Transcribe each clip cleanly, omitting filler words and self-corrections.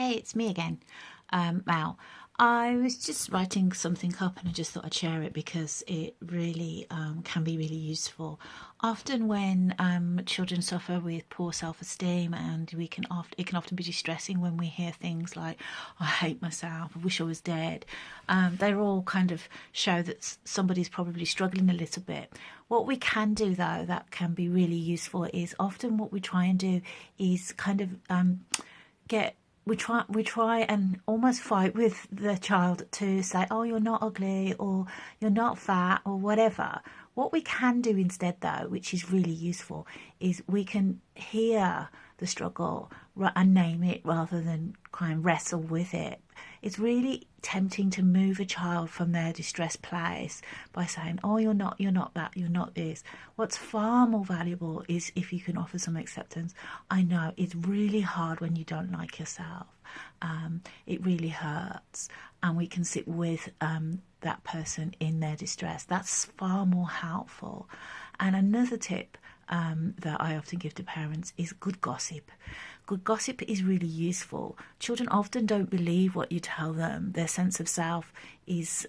Hey, it's me again, Mal. I was just writing something up and I just thought I'd share it because it really can be really useful. Often when children suffer with poor self-esteem, and it can often be distressing when we hear things like, "I hate myself, I wish I was dead." They all kind of show that somebody's probably struggling a little bit. What we can do though that can be really useful is often what we try and do is kind of get we try and almost fight with the child to say, oh, you're not ugly, or you're not fat, or whatever. What we can do instead, though, which is really useful, is we can hear the struggle and name it rather than try and wrestle with it. It's really tempting to move a child from their distressed place by saying, oh, you're not that, you're not this. What's far more valuable is if you can offer some acceptance. I know it's really hard when you don't like yourself. It really hurts, and we can sit with that person in their distress. That's far more helpful. And another tip that I often give to parents is good gossip. Good gossip is really useful. Children often don't believe what you tell them. Their sense of self is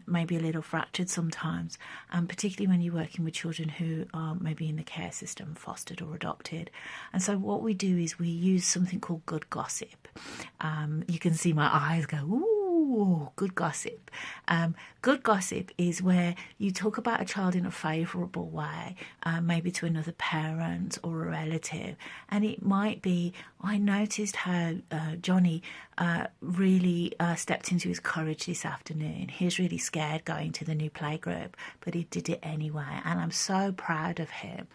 maybe a little fractured sometimes, and particularly when you're working with children who are maybe in the care system, fostered or adopted. And so what we do is we use something called good gossip. You can see my eyes go, ooh, good gossip. Good gossip is where you talk about a child in a favourable way, maybe to another parent or a relative. And it might be, I noticed how Johnny really stepped into his courage this afternoon. He was really scared going to the new playgroup, but he did it anyway. And I'm so proud of him.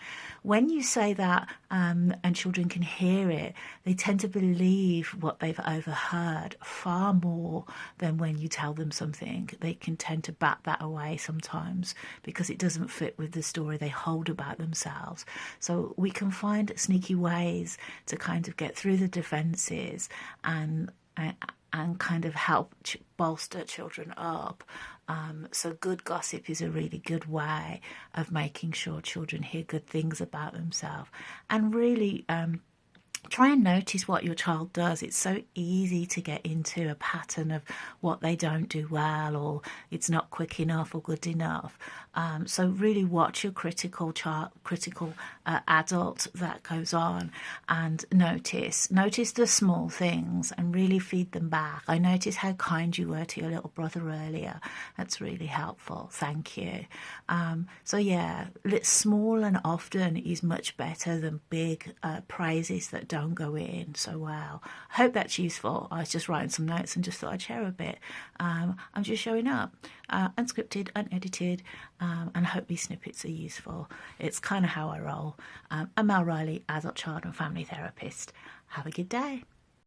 When you say that and children can hear it, they tend to believe what they've overheard far more than when you tell them something. They can tend to bat that away sometimes because it doesn't fit with the story they hold about themselves. So we can find sneaky ways to kind of get through the defences and kind of help bolster children up. So good gossip is a really good way of making sure children hear good things about themselves, and really try and notice what your child does. It's so easy to get into a pattern of what they don't do well, or it's not quick enough or good enough. So really watch your critical adult that goes on, and notice the small things and really feed them back. I noticed how kind you were to your little brother earlier. That's really helpful. Thank you. So yeah, small and often is much better than big praises that don't go in so well. I hope that's useful. I was just writing some notes and just thought I'd share a bit. I'm just showing up, unscripted, unedited, and I hope these snippets are useful. It's kind of how I roll. I'm Mel Riley, adult, child and family therapist. Have a good day.